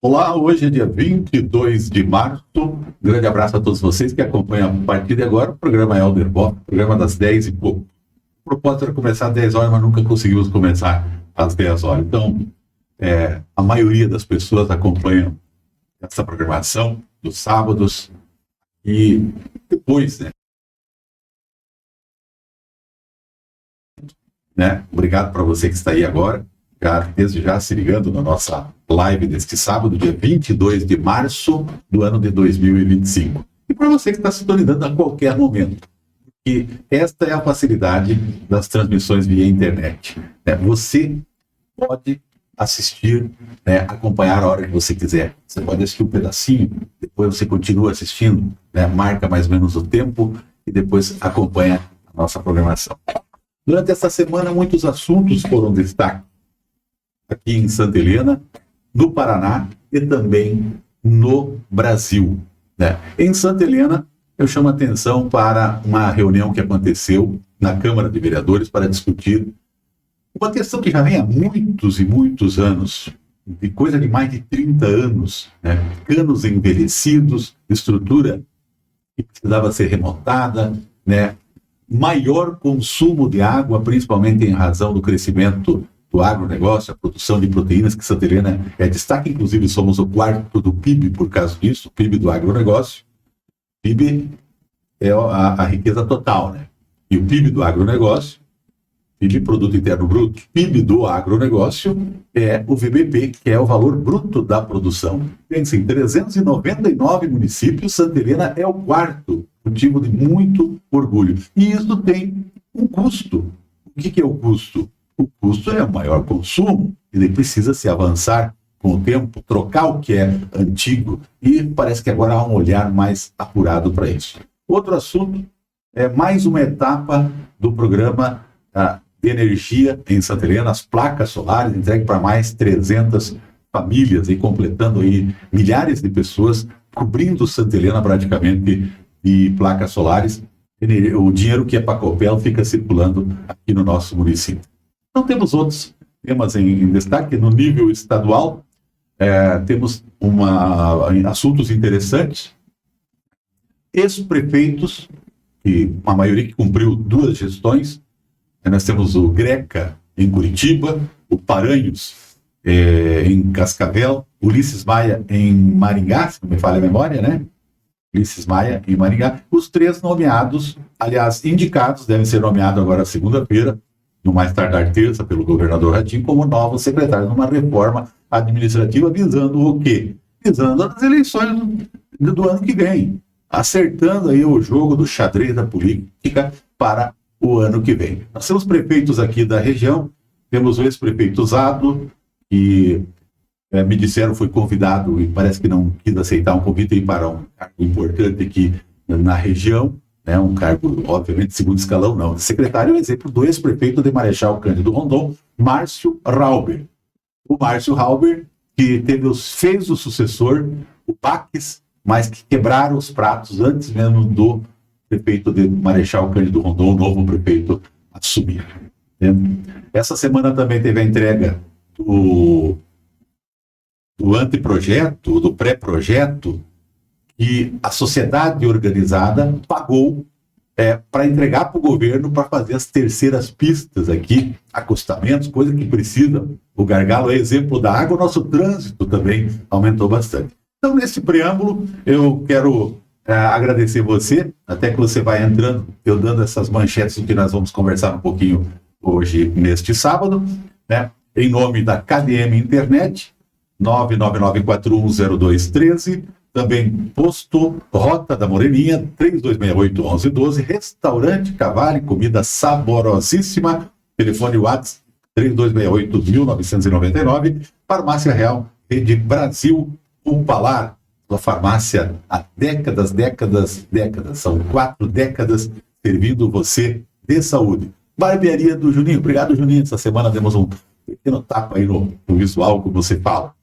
Olá, hoje é dia 22 de março. Grande abraço a todos vocês que acompanham a partir de agora o programa Elder Bob, programa das 10 e pouco. O propósito era começar às 10 horas, mas nunca conseguimos começar às 10 horas. Então, a maioria das pessoas acompanham essa programação dos sábados e depois, Obrigado para você que está aí agora, desde já se ligando na nossa live deste sábado, dia 22 de março do ano de 2025. E para você que está sintonizando a qualquer momento, que esta é a facilidade das transmissões via internet. Você pode assistir, acompanhar a hora que você quiser. Você pode assistir um pedacinho, depois você continua assistindo, marca mais ou menos o tempo e depois acompanha a nossa programação. Durante essa semana, muitos assuntos foram destaque aqui em Santa Helena, no Paraná e também no Brasil. Em Santa Helena, eu chamo a atenção para uma reunião que aconteceu na Câmara de Vereadores para discutir uma questão que já vem há muitos e muitos anos, de coisa de mais de 30 anos, canos envelhecidos, estrutura que precisava ser remontada, maior consumo de água, principalmente em razão do crescimento do agronegócio, a produção de proteínas, que Santa Helena é destaque, inclusive somos o quarto do PIB por causa disso, o PIB do agronegócio. PIB é a riqueza total, E o PIB do agronegócio, PIB, Produto Interno Bruto, PIB do agronegócio é o VBP, que é o valor bruto da produção. Pense, em 399 municípios, Santa Helena é o quarto, motivo de muito orgulho. E isso tem um custo. O que é o custo? O custo é o maior consumo, ele precisa se avançar com o tempo, trocar o que é antigo, e parece que agora há um olhar mais apurado para isso. Outro assunto é mais uma etapa do programa de energia em Santa Helena, as placas solares entregue para mais 300 famílias e completando aí milhares de pessoas, cobrindo Santa Helena praticamente de placas solares. O dinheiro que é para a Copel fica circulando aqui no nosso município. Então temos outros temas em destaque. No nível estadual, temos assuntos interessantes. Ex-prefeitos, e a maioria que cumpriu 2 gestões. Nós temos o Greca, em Curitiba, o Paranhos, em Cascavel, Ulisses Maia, em Maringá, se não me falha a memória, Ulisses Maia, em Maringá. Os 3 nomeados, aliás, indicados, devem ser nomeados agora segunda-feira, no mais tardar terça, pelo governador Ratinho, como novos secretários numa reforma administrativa visando o quê? Visando as eleições do ano que vem, acertando aí o jogo do xadrez da política para o ano que vem. Nós temos prefeitos aqui da região, temos o ex-prefeito Zado, que me disseram foi convidado e parece que não quis aceitar um convite para um cargo importante aqui na região, um cargo, obviamente, de segundo escalão, não. O secretário é um exemplo do ex-prefeito de Marechal Cândido Rondon, Márcio Rauber. O Márcio Rauber, que fez o sucessor, o Paques, mas que quebraram os pratos antes mesmo do prefeito de Marechal Cândido Rondon, o novo prefeito, assumir. Essa semana também teve a entrega do anteprojeto, do pré-projeto, que a sociedade organizada pagou para entregar para o governo para fazer as terceiras pistas aqui, acostamentos, coisa que precisa. O gargalo é exemplo da água, o nosso trânsito também aumentou bastante. Então, nesse preâmbulo, eu quero agradecer você, até que você vai entrando, eu dando essas manchetes do que nós vamos conversar um pouquinho hoje, neste sábado, em nome da KDM Internet, 999410213, também Posto Rota da Moreninha, 3268-1112, Restaurante Cavale, comida saborosíssima, telefone WhatsApp 3268-1999, Farmácia Real, Rede Brasil Umpalar, uma farmácia há décadas, são 4 décadas servindo você de saúde. Barbearia do Juninho, obrigado Juninho, essa semana demos um pequeno tapa aí no visual que você fala.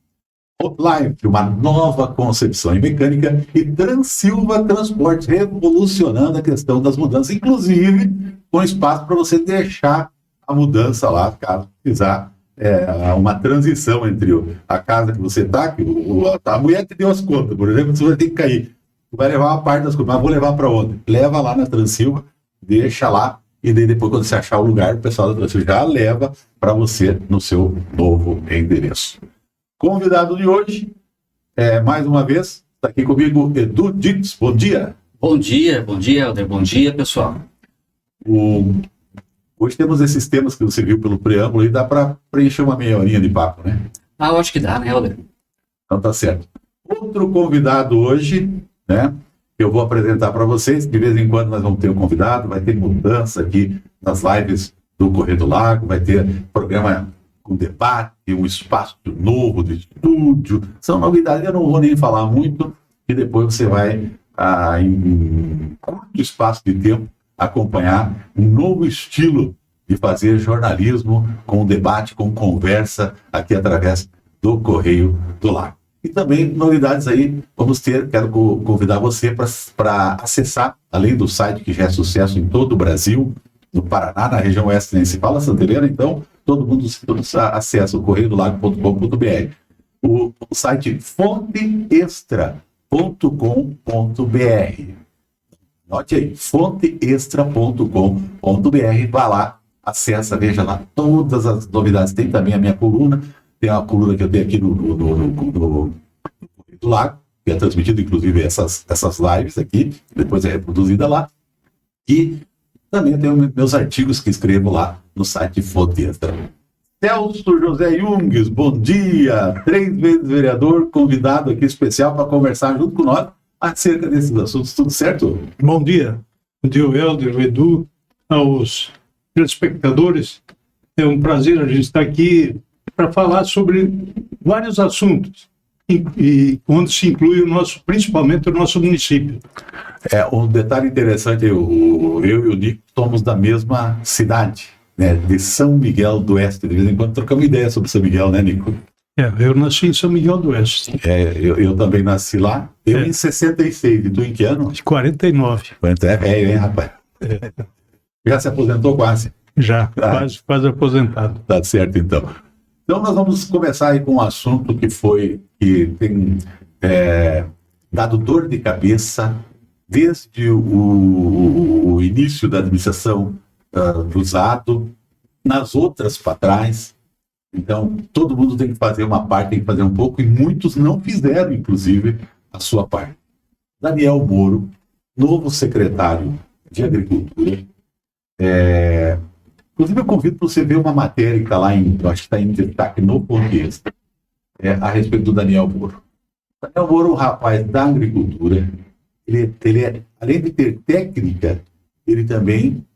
Hotline, uma nova concepção em mecânica, e Transilva Transportes, revolucionando a questão das mudanças, inclusive com espaço para você deixar a mudança lá, caso precisar uma transição entre a casa que você está, que a mulher te deu as contas, por exemplo, você vai ter que cair. Tu vai levar uma parte das contas, mas vou levar para onde? Leva lá na Transilva, deixa lá, e daí depois, quando você achar o lugar, o pessoal da Transilva já leva para você no seu novo endereço. Convidado de hoje, mais uma vez, está aqui comigo Edu Dix. Bom dia. Bom dia, Helder. Bom dia, pessoal. Hoje temos esses temas que você viu pelo preâmbulo e dá para preencher uma meia horinha de papo, né? Eu acho que dá, né, Helder? Então tá certo. Outro convidado hoje, né? Eu vou apresentar para vocês. De vez em quando nós vamos ter um convidado, vai ter mudança aqui nas lives do Correio do Lago, vai ter programa com debate, um espaço novo de estúdio. São novidades, eu não vou nem falar muito, e depois você vai, em curto espaço de tempo, acompanhar um novo estilo de fazer jornalismo com debate, com conversa aqui através do Correio do Lago. E também novidades aí, quero convidar você para acessar, além do site que já é sucesso em todo o Brasil, no Paraná, na região oeste, nem se fala Santa Helena, então todo mundo acessa o correiodolago.com.br. O site fonteextra.com.br. Note aí, fonteextra.com.br. Vá lá, acessa, veja lá todas as novidades. Tem também a minha coluna, tem uma coluna que eu tenho aqui no Lago, que é transmitida, inclusive, essas lives aqui, depois é reproduzida lá. E também tenho meus artigos que escrevo lá no site Fonte Extra. Celso José Jungs, bom dia! 3 vezes vereador, convidado aqui especial para conversar junto com nós acerca desses assuntos. Tudo certo? Bom dia. Bom dia, Helder, Edu, aos telespectadores. É um prazer a gente estar aqui para falar sobre vários assuntos, e onde se inclui principalmente o nosso município. Um detalhe interessante, eu e o Nico somos da mesma cidade, né, de São Miguel do Oeste. De vez em quando trocamos ideia sobre São Miguel, né, Nico? Eu nasci em São Miguel do Oeste. Eu também nasci lá. Eu em 66, e tu em que ano? 49. É velho, hein, rapaz? Já se aposentou quase? Já, quase aposentado. Tá certo, então. Então nós vamos começar aí com um assunto que tem dado dor de cabeça desde o início da administração do Zato, nas outras para trás. Então, todo mundo tem que fazer uma parte, tem que fazer um pouco, e muitos não fizeram, inclusive, a sua parte. Daniel Moro, novo secretário de Agricultura. Inclusive, eu convido para você ver uma matéria que está lá, eu acho que está em destaque no Ponte Extra, a respeito do Daniel Moro. Daniel Moro é um rapaz da agricultura. Ele além de ter técnica, ele tem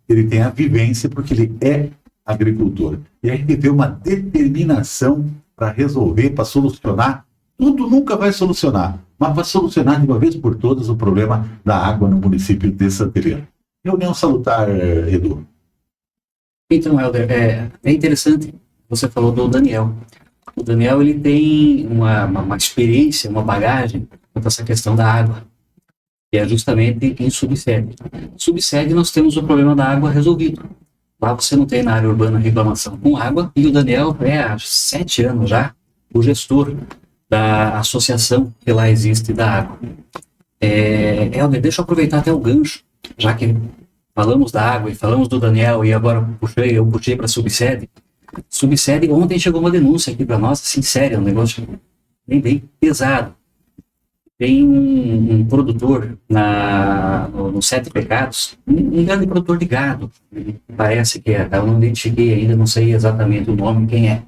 a vivência, porque ele é agricultor. E a gente vê uma determinação para resolver, para solucionar. Tudo nunca vai solucionar, mas para solucionar de uma vez por todas o problema da água no município de Santa Helena. Reunião salutar, Edu. Então, Helder, é interessante, você falou do Daniel. O Daniel, ele tem uma experiência, uma bagagem quanto a essa questão da água, que é justamente em subsede. Subsede, nós temos o problema da água resolvido. Lá você não tem na área urbana reclamação com água, e o Daniel há 7 anos já o gestor da associação que lá existe da água. Helder, deixa eu aproveitar até o gancho, já que falamos da água e falamos do Daniel, e agora eu puxei para a subsede. Subsede, ontem chegou uma denúncia aqui para nós, assim, séria, um negócio bem pesado. Tem um produtor no Sete Pecados, um grande produtor de gado, parece que eu não identifiquei ainda, não sei exatamente o nome, quem é.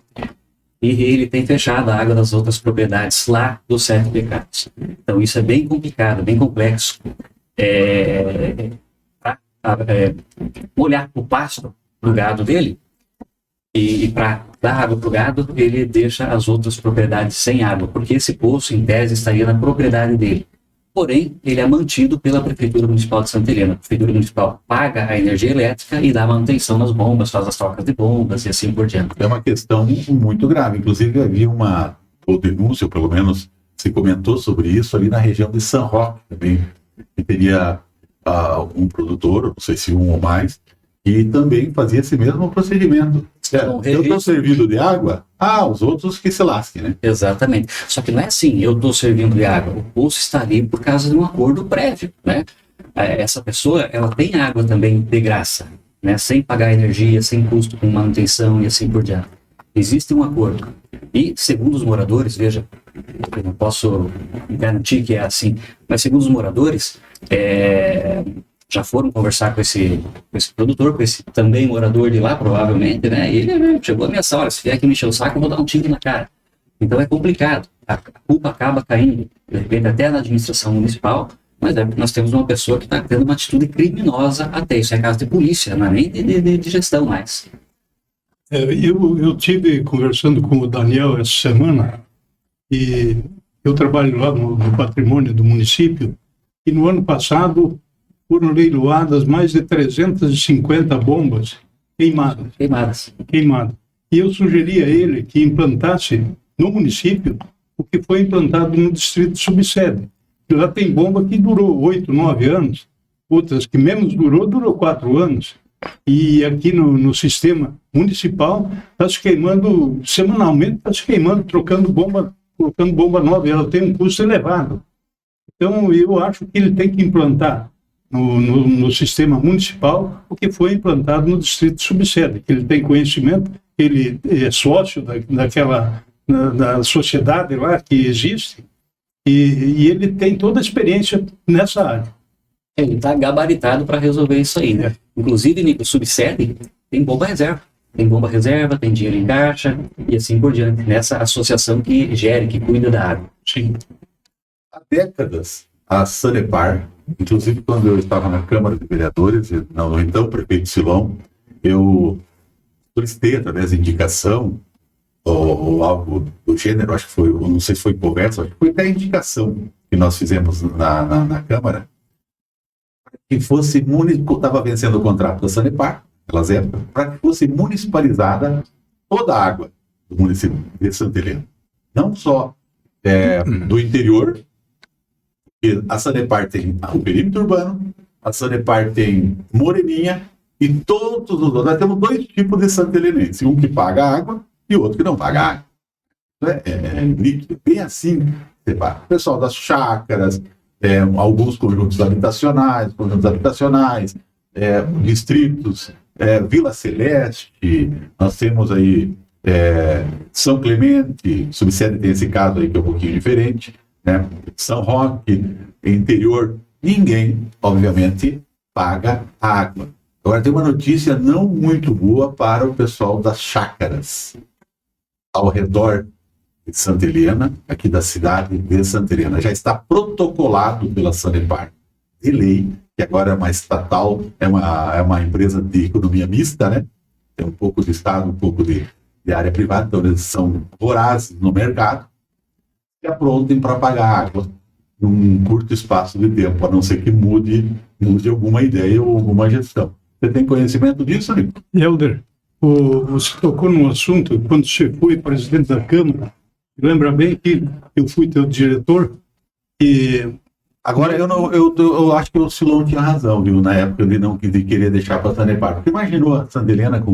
E ele tem fechado a água das outras propriedades lá dos Sete Pecados. Então isso é bem complicado, bem complexo. Molhar o pasto do gado dele, e para dar água para o gado, ele deixa as outras propriedades sem água, porque esse poço, em tese, estaria na propriedade dele. Porém, ele é mantido pela Prefeitura Municipal de Santa Helena. A Prefeitura Municipal paga a energia elétrica e dá manutenção nas bombas, faz as trocas de bombas e assim por diante. É uma questão muito grave. Inclusive, havia ou denúncia, ou pelo menos se comentou sobre isso ali na região de São Roque também, que teria um produtor, não sei se um ou mais, e também fazia esse mesmo procedimento. Eu estou servindo de água, os outros que se lasquem, né? Exatamente. Só que não é assim, eu estou servindo de água. O poço está ali por causa de um acordo prévio, né? Essa pessoa, ela tem água também de graça, né? Sem pagar energia, sem custo com manutenção e assim por diante. Existe um acordo. E, segundo os moradores, veja, eu não posso garantir que é assim, mas segundo os moradores, já foram conversar com esse produtor, com esse também morador de lá, provavelmente, né? E ele chegou a ameaçar, olha, se vier aqui me encher o saco, eu vou dar um tiro na cara. Então é complicado. A culpa acaba caindo, de repente, até na administração municipal, mas nós temos uma pessoa que está tendo uma atitude criminosa até. Isso é caso de polícia, não é nem de gestão mais. Eu tive conversando com o Daniel essa semana, e eu trabalho lá no patrimônio do município, e no ano passado foram leiloadas mais de 350 bombas queimadas. E eu sugeri a ele que implantasse no município o que foi implantado no distrito subsede. Lá tem bomba que durou 8, 9 anos, outras que menos durou 4 anos. E aqui no sistema municipal está se queimando, semanalmente está se queimando, colocando bomba nova, ela tem um custo elevado. Então eu acho que ele tem que implantar no sistema municipal o que foi implantado no distrito subsede, que ele tem conhecimento, ele é sócio da sociedade lá que existe, e ele tem toda a experiência nessa área. Ele está gabaritado para resolver isso aí, né? Inclusive, no subsede, tem bomba reserva. Tem bomba reserva, tem dinheiro em caixa e assim por diante, nessa associação que gere, que cuida da água. Sim. Há décadas, a Sanepar, inclusive quando eu estava na Câmara de Vereadores, no então prefeito Silon, eu solicitei, através de indicação, ou algo do gênero, acho que foi, não sei se foi conversa, acho que foi até a indicação que nós fizemos na Câmara, que fosse estava vencendo o contrato da Sanepar, naquelas épocas, para que fosse municipalizada toda a água do município de Santa Helena. Não só do interior, porque a Sanepar tem o perímetro urbano, a Sanepar tem Moreninha, e todos os outros. Nós temos 2 tipos de santelenense, um que paga água e outro que não paga água. Bem assim, separa. O pessoal das chácaras, alguns conjuntos habitacionais, distritos, Vila Celeste, nós temos aí São Clemente, subsede tem esse caso aí que é um pouquinho diferente, né? São Roque, interior, ninguém, obviamente, paga água. Agora tem uma notícia não muito boa para o pessoal das chácaras ao redor de Santa Helena, aqui da cidade de Santa Helena. Já está protocolado pela Sanepar de lei, que agora é uma estatal, é uma empresa de economia mista, né? Tem um pouco de Estado, um pouco de área privada, então eles são vorazes no mercado e aprontem para pagar água num curto espaço de tempo, a não ser que mude alguma ideia ou alguma gestão. Você tem conhecimento disso, Nico? Helder, você tocou num assunto, quando você foi presidente da Câmara, lembra bem que eu fui teu diretor e... Agora, eu acho que o Silon tinha razão, viu, na época de querer deixar para a Sanepar. Porque imaginou a Santa Helena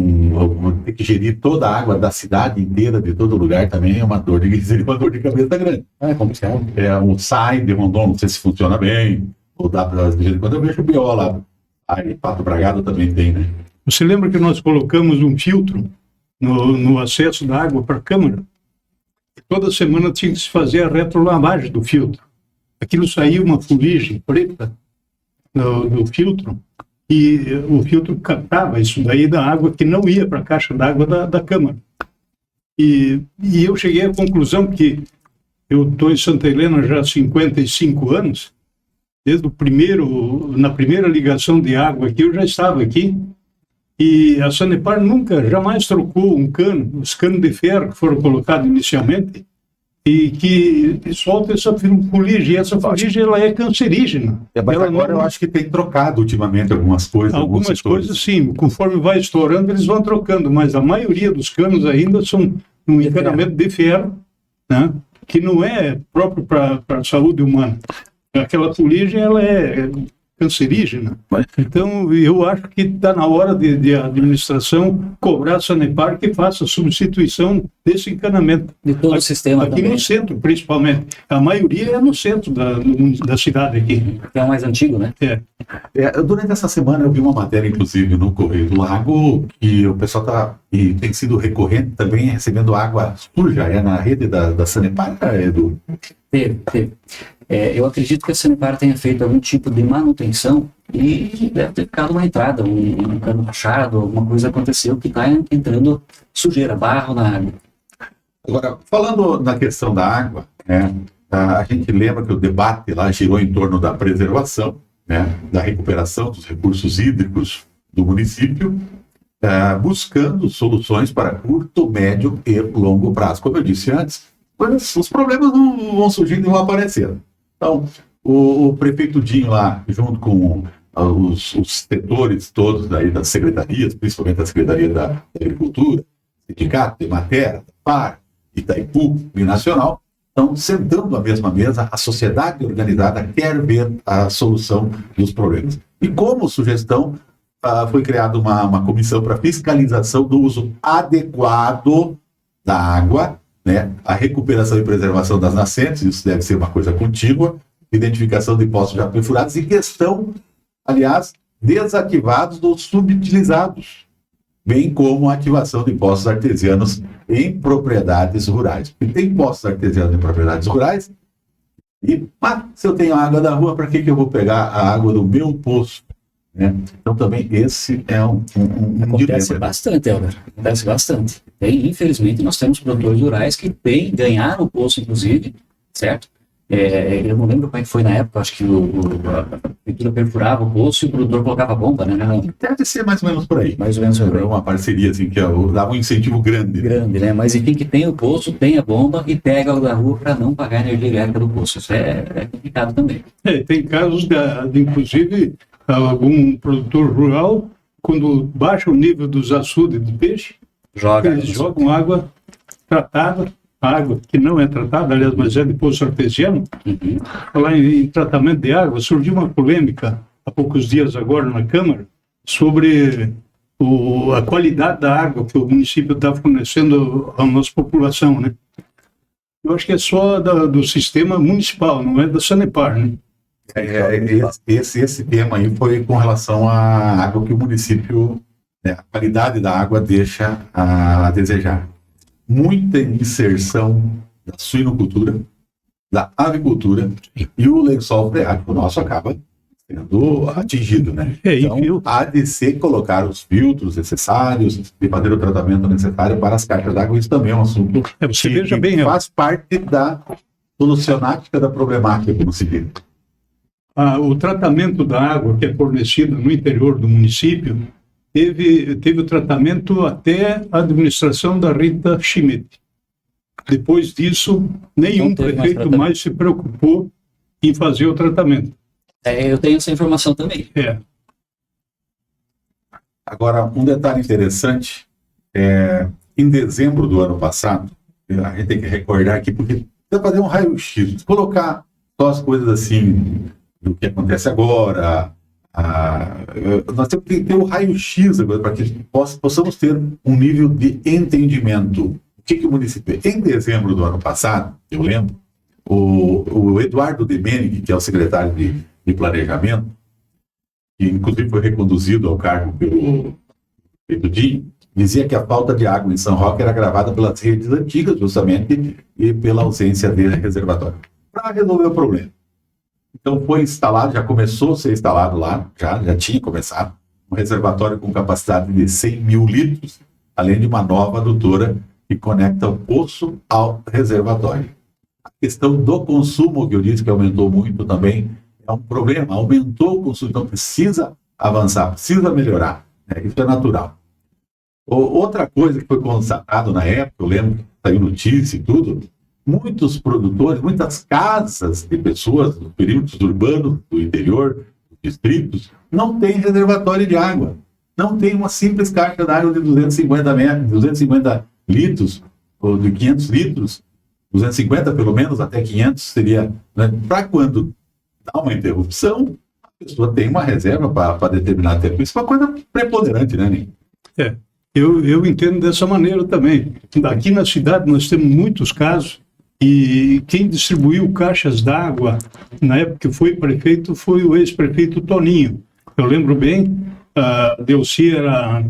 ter que gerir toda a água da cidade inteira, de todo lugar, também é uma dor de cabeça grande. É complicado. Um SAI de Rondon, não sei se funciona bem, ou dá para... Quando eu vejo o BO lá, aí Pato Bragado também tem, né? Você lembra que nós colocamos um filtro no acesso da água para a Câmara? E toda semana tinha que se fazer a retrolavagem do filtro. Aquilo saía uma fuligem preta do filtro, e o filtro captava isso daí da água que não ia para a caixa d'água da Câmara. E eu cheguei à conclusão que eu estou em Santa Helena já há 55 anos, na primeira ligação de água aqui, eu já estava aqui, e a Sanepar jamais trocou os canos de ferro que foram colocados inicialmente, e que solta essa fuligem. Essa fuligem ela é cancerígena. Mas agora eu acho que tem trocado ultimamente algumas coisas. Algumas coisas, sim. Conforme vai estourando, eles vão trocando, mas a maioria dos canos ainda são um encanamento de ferro, né, que não é próprio para a saúde humana. Aquela fuligem ela é cancerígena. Então, eu acho que está na hora de a administração cobrar a Sanepar que faça a substituição desse encanamento. De todo o sistema aqui também. no centro, principalmente. A maioria é no centro da cidade aqui. Que é o mais antigo, né? Durante essa semana eu vi uma matéria, inclusive, no Correio do Lago, que o pessoal tem sido recorrente também recebendo água suja na rede da Sanepar, Edu? Teve. Eu acredito que a Sanepar tenha feito algum tipo de manutenção e deve ter ficado uma entrada, um cano rachado, alguma coisa aconteceu que está entrando sujeira, barro na água. Agora, falando na questão da água, né, a gente lembra que o debate lá girou em torno da preservação, né, da recuperação dos recursos hídricos do município, buscando soluções para curto, médio e longo prazo. Como eu disse antes, os problemas não vão surgindo e vão aparecendo. Então, o prefeito Dinho lá, junto com os setores todos daí das secretarias, principalmente a Secretaria da Agricultura, Sindicato, Emater, FAR, Itaipu e Nacional, estão sentando à mesma mesa. A sociedade organizada quer ver a solução dos problemas. E como sugestão, foi criada uma comissão para fiscalização do uso adequado da água, né? A recuperação e preservação das nascentes, isso deve ser uma coisa contínua, identificação de poços já perfurados e questão, aliás, desativados ou subutilizados, bem como a ativação de poços artesianos em propriedades rurais. Porque tem poços artesianos em propriedades rurais, mas se eu tenho água da rua, para que eu vou pegar a água do meu poço? Né? Então também esse é um Acontece dilema. bastante, Helder. Acontece bastante. Infelizmente, nós temos produtores rurais que ganharam o poço, inclusive, certo? Eu não lembro como é que foi na época, acho que a prefeitura perfurava o poço e o produtor colocava bomba, né? Deve ser mais ou menos por aí. Mais ou menos por aí. Uma parceria assim, que dava um incentivo grande. Grande, né? Mas enfim, que tem o poço, tem a bomba e pega a água da rua para não pagar a energia elétrica do poço. Isso é complicado também. Tem casos inclusive, algum produtor rural, quando baixa o nível dos açudes de peixe, eles jogam água tratada, água que não é tratada, aliás, mas é de poço artesiano. Falar em tratamento de água, surgiu uma polêmica há poucos dias agora na Câmara sobre a qualidade da água que o município está fornecendo à nossa população, né? Eu acho que é só do sistema municipal, não é da Sanepar, né? Esse tema aí foi com relação à água que o município, a qualidade da água deixa a desejar. Muita inserção da suinocultura, da avicultura, e o lençol freático nosso acaba sendo atingido, né? Então, há de se colocar os filtros necessários, de fazer o tratamento necessário para as caixas d'água. Isso também é um assunto que faz parte da solucionática da problemática, como se diz. O tratamento da água que é fornecida no interior do município teve o tratamento até a administração da Rita Schmidt. Depois disso, nenhum prefeito mais se preocupou em fazer o tratamento. Eu tenho essa informação também. Agora, um detalhe interessante, em dezembro do ano passado, a gente tem que recordar aqui, porque precisa fazer um raio-x, colocar só as coisas assim do que acontece agora. Nós temos que ter o raio-x agora para que possamos ter um nível de entendimento. O que o município... Em dezembro do ano passado, eu lembro, o Eduardo Demenig, que é o secretário de Planejamento, que inclusive foi reconduzido ao cargo pelo Dinho, dizia que a falta de água em São Roque era agravada pelas redes antigas, justamente, e pela ausência de reservatório. Para resolver o problema. Então foi instalado, já começou a ser instalado lá, já tinha começado, um reservatório com capacidade de 100 mil litros, além de uma nova adutora que conecta o poço ao reservatório. A questão do consumo, que eu disse que aumentou muito também, é um problema, aumentou o consumo, então precisa avançar, precisa melhorar, né? Isso é natural. Outra coisa que foi constatado na época, eu lembro que saiu notícia e tudo, muitos produtores, muitas casas de pessoas dos perímetros urbanos, do interior, dos distritos, não tem reservatório de água. Não tem uma simples caixa d'água de 250 metros, 250 litros, ou de 500 litros, 250 pelo menos, até 500 seria, né? Para quando dá uma interrupção, a pessoa tem uma reserva para determinado tempo. Isso é uma coisa preponderante, né, Ney? Eu entendo dessa maneira também. Aqui na cidade nós temos muitos casos e quem distribuiu caixas d'água na época que foi prefeito foi o ex-prefeito Toninho. Eu lembro bem, a Delcy era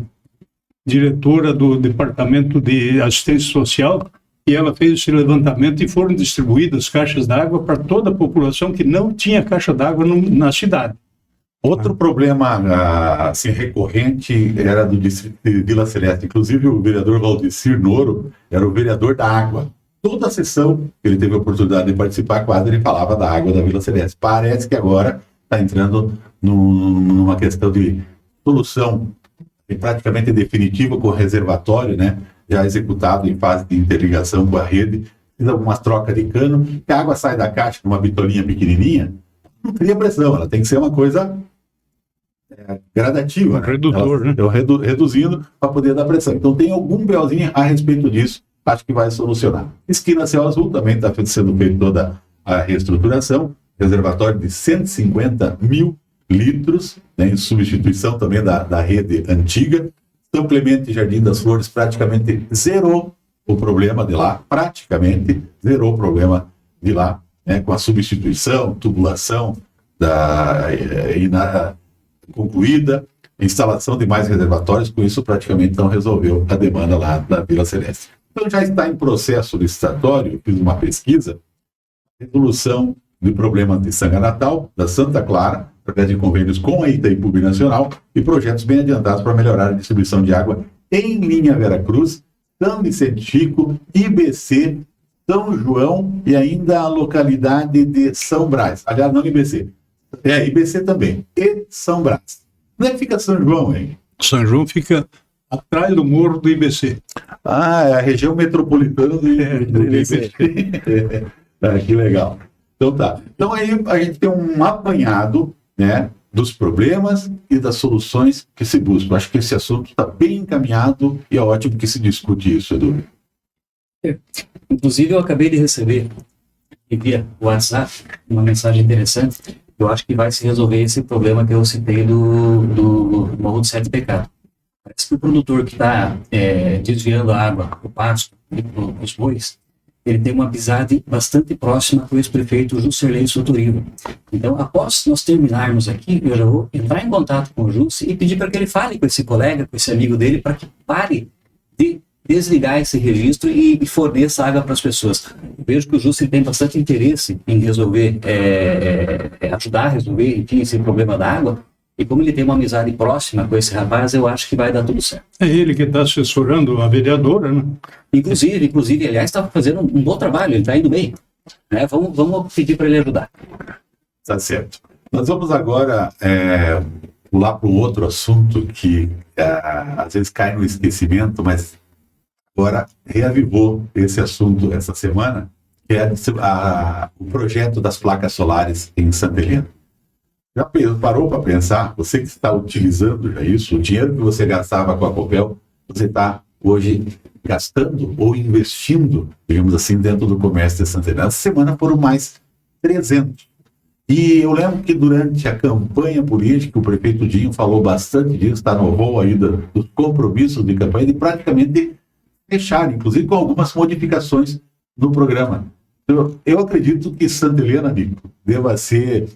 diretora do Departamento de Assistência Social e ela fez esse levantamento e foram distribuídas caixas d'água para toda a população que não tinha caixa d'água na cidade. Outro problema assim, recorrente era do distrito de Vila Celeste. Inclusive, o vereador Valdecir Noro era o vereador da água. Toda a sessão que ele teve a oportunidade de participar, quase ele falava da água da Vila Celeste. Parece que agora está entrando numa questão de solução praticamente definitiva com o reservatório, né, já executado em fase de interligação com a rede. Fiz algumas trocas de cano, que a água sai da caixa numa bitolinha pequenininha, não cria pressão, ela tem que ser uma coisa gradativa, né? Redutor, né? Reduzindo para poder dar pressão. Então tem algum BOzinho a respeito disso, acho que vai solucionar. Esquina Céu Azul também está sendo feita toda a reestruturação, reservatório de 150 mil litros, né, em substituição também da rede antiga. São Clemente e Jardim das Flores praticamente zerou o problema de lá, né, com a substituição, tubulação concluída, instalação de mais reservatórios, com isso praticamente não resolveu a demanda lá da Vila Celeste. Então já está em processo licitatório, fiz uma pesquisa, resolução do problema de Sanga Natal, da Santa Clara, através de convênios com a Itaipu Binacional e projetos bem adiantados para melhorar a distribuição de água em linha Veracruz, São Vicente Chico, IBC, São João e ainda a localidade de São Brás. Aliás, não IBC. IBC também. E São Brás. Onde é que fica São João, hein? São João fica atrás do morro do IBC. É a região metropolitana do IBC. Que legal. Então tá. Então aí a gente tem um apanhado, né, dos problemas e das soluções que se buscam. Acho que esse assunto está bem encaminhado e é ótimo que se discute isso, Edu. Inclusive, eu acabei de receber via WhatsApp uma mensagem interessante. Eu acho que vai se resolver esse problema que eu citei do Morro do Sete Pecados. Parece que o produtor que está desviando a água para o pasto e para os bois, ele tem uma amizade bastante próxima com o ex-prefeito Juscelino Sotoriva. Então, após nós terminarmos aqui, eu já vou entrar em contato com o Jussi e pedir para que ele fale com esse colega, com esse amigo dele, para que pare de desligar esse registro e forneça água para as pessoas. Eu vejo que o Jussi tem bastante interesse em resolver, ajudar a resolver, enfim, esse problema da água. E como ele tem uma amizade próxima com esse rapaz, eu acho que vai dar tudo certo. É ele que está assessorando a vereadora, né? Inclusive, aliás, está fazendo um bom trabalho, ele está indo bem. Né? Vamos pedir para ele ajudar. Tá certo. Nós vamos agora pular para um outro assunto que às vezes cai no esquecimento, mas agora reavivou esse assunto essa semana, que é o projeto das placas solares em Santa Helena. Já parou para pensar, você que está utilizando já isso, o dinheiro que você gastava com a Copel, você está hoje gastando ou investindo, digamos assim, dentro do comércio de Santa Helena. Essa semana foram mais 300. E eu lembro que durante a campanha política, o prefeito Dinho falou bastante disso, está no rol aí dos compromissos de campanha, de praticamente fechar, inclusive com algumas modificações no programa. Eu acredito que Santa Helena, Nico, deva ser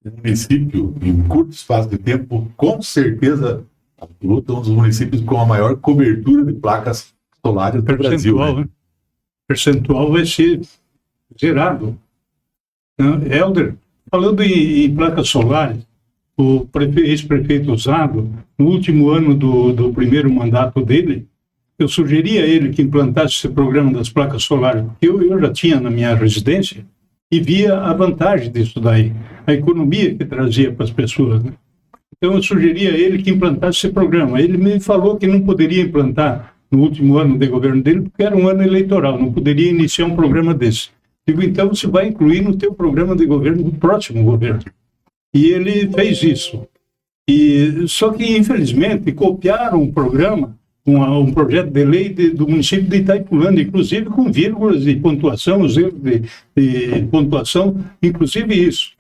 um município, em curto espaço de tempo, com certeza absoluta, um dos municípios com a maior cobertura de placas solares do Brasil. Né? O percentual vai ser zerado. Helder, falando em placas solares, o ex-prefeito Usado, no último ano do primeiro mandato dele, eu sugeri a ele que implantasse esse programa das placas solares, porque eu já tinha na minha residência e via a vantagem disso daí, a economia que trazia para as pessoas. Né? Então eu sugeri a ele que implantasse esse programa. Ele me falou que não poderia implantar no último ano de governo dele, porque era um ano eleitoral, não poderia iniciar um programa desse. Digo, então você vai incluir no teu programa de governo do próximo governo. E ele fez isso. Só que, infelizmente, copiaram um programa, um projeto de lei do município de Itaipulândia, inclusive com vírgulas de pontuação, os erros de pontuação, inclusive isso.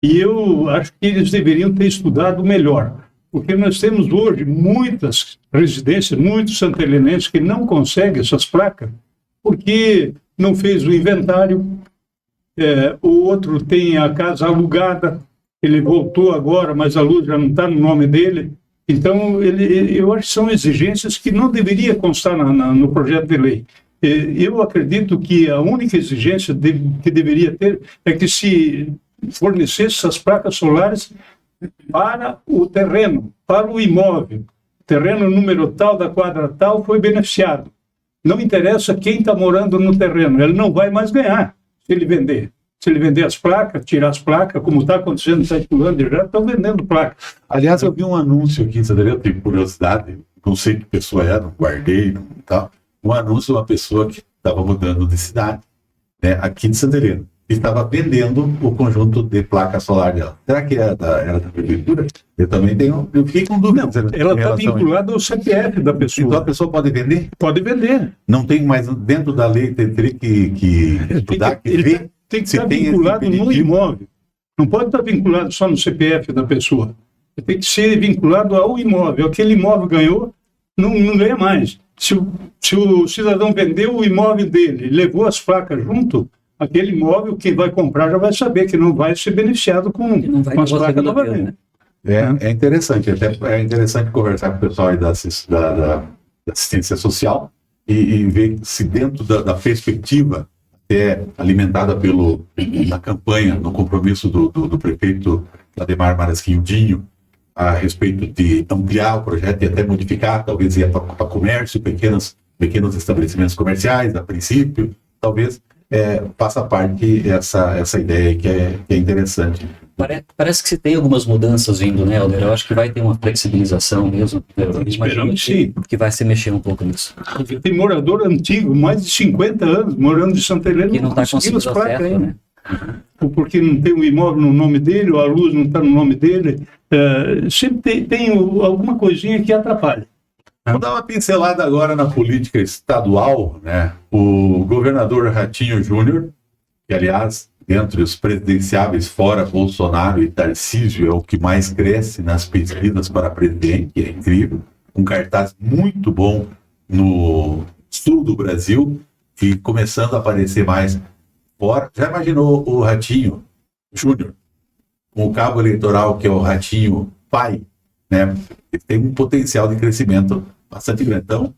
E eu acho que eles deveriam ter estudado melhor, porque nós temos hoje muitas residências, muitos santelenenses que não conseguem essas placas, porque não fez o inventário, o outro tem a casa alugada, ele voltou agora, mas a luz já não está no nome dele. Então, eu acho que são exigências que não deveria constar no projeto de lei. Eu acredito que a única exigência que deveria ter é que se fornecesse essas placas solares para o terreno, para o imóvel. Terreno número tal, da quadra tal, foi beneficiado. Não interessa quem está morando no terreno, ele não vai mais ganhar se ele vender. Se ele vender as placas, tirar as placas, como está acontecendo em Setulândia, já estão vendendo placas. Aliás, eu vi um anúncio aqui em Santa Helena, eu tenho curiosidade, não sei que pessoa era, não guardei e tal. Um anúncio de uma pessoa que estava mudando de cidade, né, aqui de Santa Helena, e estava vendendo o conjunto de placa solar dela. Será que era da prefeitura? Eu fiquei com dúvida. Não, ela está vinculada ao CPF da pessoa. Então a pessoa pode vender? Pode vender. Não tem mais, dentro da lei, teria que estudar, que ver. Tem que estar vinculado no imóvel. Não pode estar vinculado só no CPF da pessoa. Tem que ser vinculado ao imóvel. Aquele imóvel ganhou, não ganha mais. Se o cidadão vendeu o imóvel dele, levou as placas junto, aquele imóvel, quem vai comprar já vai saber que não vai ser beneficiado com as placas novamente. É interessante. Até é interessante conversar com o pessoal aí da assistência social e ver se dentro da perspectiva alimentada na campanha, no compromisso do prefeito Ademar Maras Quindinho, a respeito de ampliar o projeto e até modificar, talvez ir para comércio, pequenos estabelecimentos comerciais, a princípio, talvez faça parte essa ideia que é interessante. Parece que se tem algumas mudanças vindo, né, Helder? Eu acho que vai ter uma flexibilização mesmo. Esperamos sim. Que vai se mexer um pouco nisso. Porque tem morador antigo, mais de 50 anos, morando em Santa Helena, que não está conseguindo as placas ainda. Né? Ou porque não tem um imóvel no nome dele, ou a luz não está no nome dele. Sempre tem alguma coisinha que atrapalha. Vou dar uma pincelada agora na política estadual, né? O governador Ratinho Júnior, que aliás, dentre os presidenciáveis fora Bolsonaro e Tarcísio, é o que mais cresce nas pesquisas para presidente, é incrível, um cartaz muito bom no sul do Brasil e começando a aparecer mais fora. Já imaginou o Ratinho Júnior com o cabo eleitoral que é o Ratinho pai, né? Ele tem um potencial de crescimento bastante grande. Então,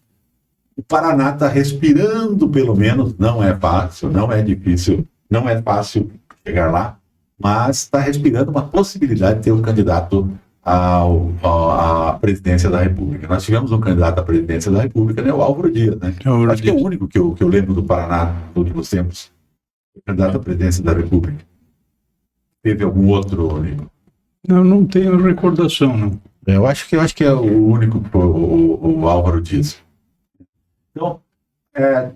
o Paraná está respirando, pelo menos, não é fácil, não é difícil, não é fácil chegar lá, mas está respirando uma possibilidade de ter um candidato à presidência da República. Nós tivemos um candidato à presidência da República, né, o Álvaro Dias, né? Acho que é o único que eu lembro do Paraná nos últimos tempos, candidato à presidência da República. Teve algum outro, Nico? Eu não tenho recordação, não. Eu acho que é o único, o Álvaro Dias. Então,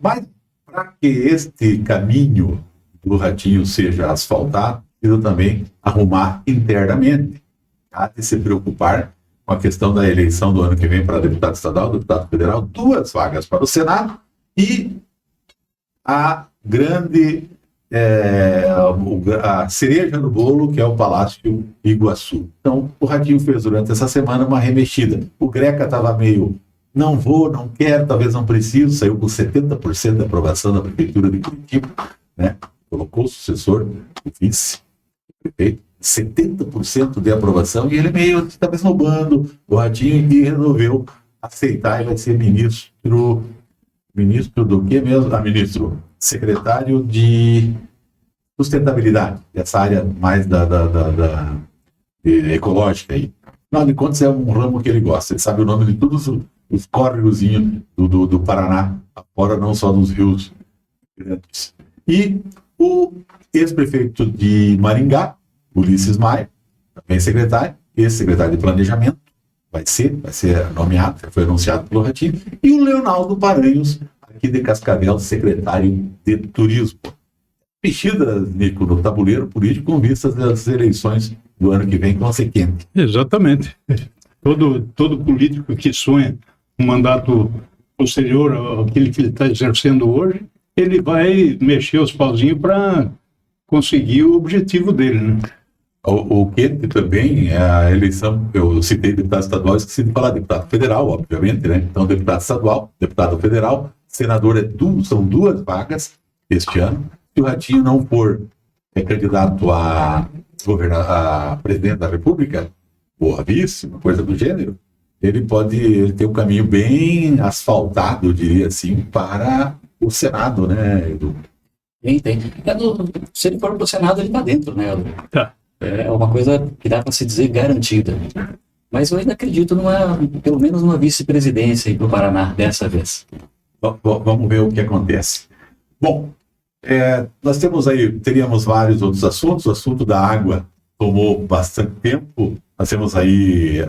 mas para que este caminho do Ratinho seja asfaltado, precisa também arrumar internamente. Há de se preocupar com a questão da eleição do ano que vem para deputado estadual, deputado federal, 2 vagas para o Senado e a grande a cereja no bolo, que é o Palácio Iguaçu. Então, o Ratinho fez durante essa semana uma remexida. O Greca estava meio, não vou, não quero, talvez não preciso, saiu com 70% de aprovação da Prefeitura de Curitiba, né? Colocou o sucessor, o vice, prefeito, 70% de aprovação, e ele meio estava esnobando o Ratinho e resolveu aceitar e vai ser ministro do que mesmo? Ministro, secretário de sustentabilidade, essa área mais ecológica aí. Afinal de contas, é um ramo que ele gosta, ele sabe o nome de todos os córregozinhos do Paraná, fora não só dos rios grandes. E o ex-prefeito de Maringá, Ulisses Maia, também secretário, ex-secretário de Planejamento, vai ser nomeado, foi anunciado pelo Ratinho, e o Leonardo Paranhos, aqui de Cascavel, secretário de Turismo. Mexida, Nico, no tabuleiro político com vistas às eleições do ano que vem, que vão ser quentes. Exatamente. Todo político que sonha um mandato posterior àquele que ele está exercendo hoje, ele vai mexer os pauzinhos para conseguir o objetivo dele, né? O quente também, a eleição, eu citei deputado estadual, esqueci de falar deputado federal, obviamente, né? Então, deputado estadual, deputado federal, senador são 2 vagas este ano. Se o Ratinho não for candidato a presidente da República, ou a vice, uma coisa do gênero, ele tem um caminho bem asfaltado, eu diria assim, para o Senado, né, Edu? Tem. Se ele for para o Senado, ele está dentro, né? Tá. É uma coisa que dá para se dizer garantida. Mas eu ainda acredito pelo menos numa vice-presidência para o Paraná dessa vez. Vamos ver o que acontece. Bom, nós teríamos vários outros assuntos. O assunto da água tomou bastante tempo. Nós temos aí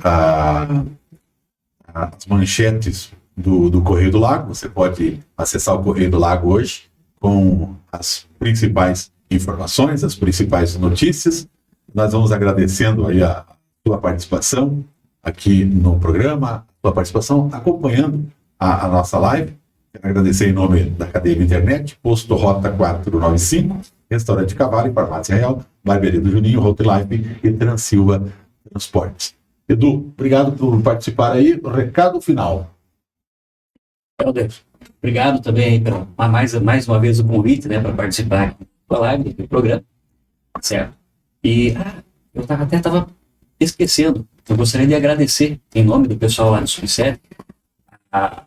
as manchetes do Correio do Lago. Você pode acessar o Correio do Lago hoje com as principais informações, as principais notícias. Nós vamos agradecendo aí a sua participação aqui no programa, a sua participação acompanhando a nossa live. Quero agradecer em nome da cadeia de internet, Posto Rota 495, Restaurante Cavalo e Farmácia Real, Barbearia do Juninho, Hotelife e Transilva Transportes. Edu, obrigado por participar aí. Recado final. Helder, obrigado também por mais uma vez o convite, né, para participar da live do programa, certo? E eu estava esquecendo, eu gostaria de agradecer, em nome do pessoal lá do Subsede, a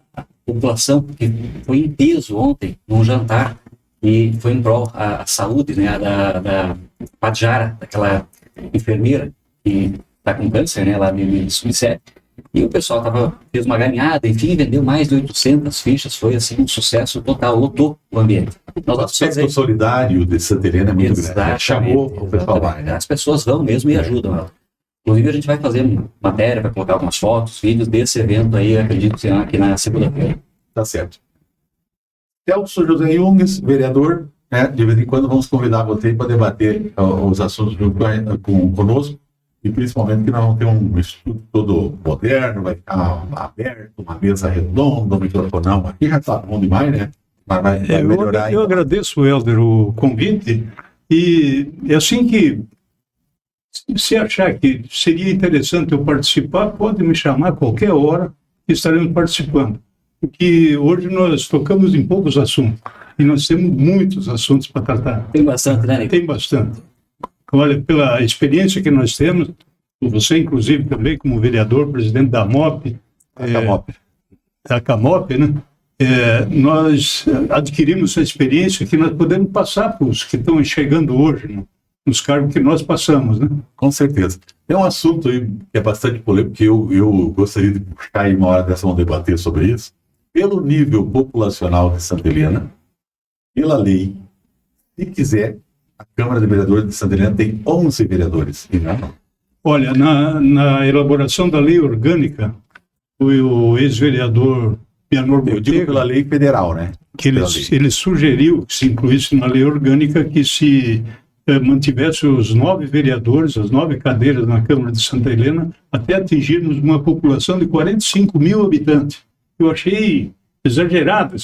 população que foi em peso ontem, num jantar, e foi em prol à saúde, né, da Padjara, daquela enfermeira que está com câncer, né, lá no Subsede. E o pessoal fez uma galinhada, enfim, vendeu mais de 800 fichas, foi assim um sucesso total, lotou o ambiente. O aspecto solidário de Santa Helena é muito grande. Chamou o pessoal lá. As pessoas vão mesmo e ajudam. Inclusive a gente vai fazer matéria, vai colocar algumas fotos, vídeos desse evento aí, acredito que aqui na segunda-feira. Tá certo. Celso José Junges, vereador, né? De vez em quando vamos convidar você para debater os assuntos conosco. E principalmente que nós vamos ter um estudo todo moderno, vai ficar aberto, uma mesa redonda, um microfonão. Aqui já está bom demais, né? Mas vai melhorar. Eu agradeço, Helder, o convite. E é assim que, se achar que seria interessante eu participar, pode me chamar a qualquer hora que estaremos participando. Porque hoje nós tocamos em poucos assuntos. E nós temos muitos assuntos para tratar. Tem bastante, né, Nico? Tem bastante. Olha, pela experiência que nós temos, você inclusive também como vereador, presidente da MOP, da CAMOP, né? Nós adquirimos essa experiência que nós podemos passar para os que estão chegando hoje, né? Nos cargos que nós passamos, né? Com certeza. É um assunto aí que é bastante polêmico, que eu gostaria de buscar aí uma hora dessa, vamos debater sobre isso. Pelo nível populacional de Santa Helena, pela lei, se quiser, a Câmara de Vereadores de Santa Helena tem 11 vereadores. Olha, na elaboração da lei orgânica, o ex-vereador Pianor Bottega... Eu digo pela lei federal, né? Que ele sugeriu que se incluísse na lei orgânica que se mantivesse os 9 vereadores, as 9 cadeiras na Câmara de Santa Helena, até atingirmos uma população de 45 mil habitantes. Eu achei exagerado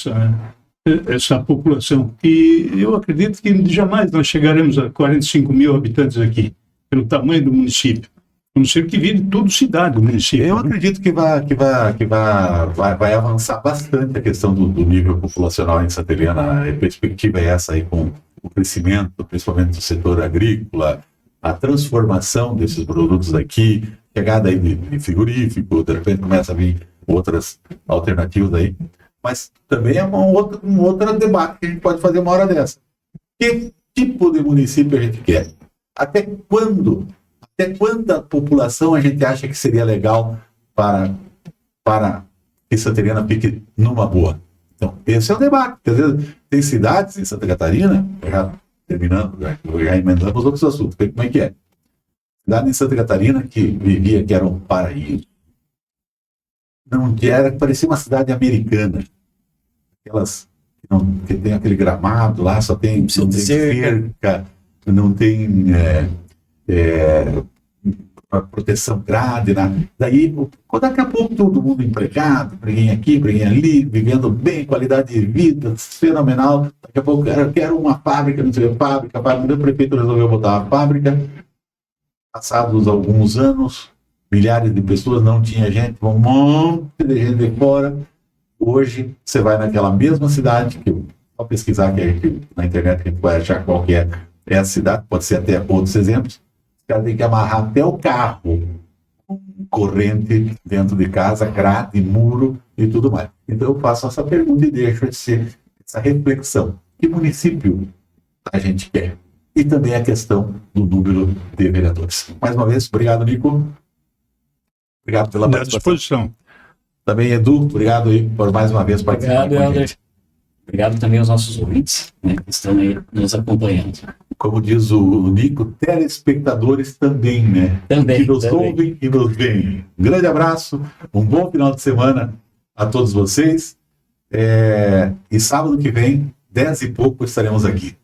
essa população. E eu acredito que jamais nós chegaremos a 45 mil habitantes aqui, pelo tamanho do município. A não ser que vire tudo cidade, o município. Eu acredito que vai avançar bastante a questão do nível populacional em Santa Helena. A perspectiva é essa aí, com o crescimento, principalmente do setor agrícola, a transformação desses produtos aqui, chegada aí de frigorífico, de repente começa a vir outras alternativas aí. Mas também é um outro debate que a gente pode fazer uma hora dessa. Que tipo de município a gente quer? Até quanta população a gente acha que seria legal para que Santa Helena fique numa boa? Então, esse é o debate. Às vezes, tem cidades em Santa Catarina, já terminando, já emendamos outros assuntos. Como é que é? Cidade em Santa Catarina que era um paraíso. Não era, parecia uma cidade americana. Aquelas que tem aquele gramado lá, só tem cerca, não tem proteção grade, né? Daí, daqui a pouco todo mundo empregado, preguinha aqui, preguinha ali, vivendo bem, qualidade de vida fenomenal. Daqui a pouco quero uma fábrica, não sei o que, fábrica, o prefeito resolveu botar uma fábrica. Passados alguns anos, milhares de pessoas, não tinha gente, um monte de gente de fora. Hoje, você vai naquela mesma cidade, que só pesquisar que na internet que a gente vai achar qual que é a cidade, pode ser até outros exemplos. O cara tem que amarrar até o carro, corrente dentro de casa, grade, muro e tudo mais. Então eu faço essa pergunta e deixo essa reflexão. Que município a gente quer? E também a questão do número de vereadores. Mais uma vez, obrigado, Nico. Obrigado pela À participação. disposição. Também, Edu, obrigado aí por mais uma vez participar. Obrigado, Helder. Obrigado também aos nossos ouvintes, né, que estão aí nos acompanhando. Como diz o Nico, telespectadores também, né? Também, Que nos também. ouvem e nos veem. Um grande abraço, um bom final de semana a todos vocês. E sábado que vem, 10 e pouco, estaremos aqui.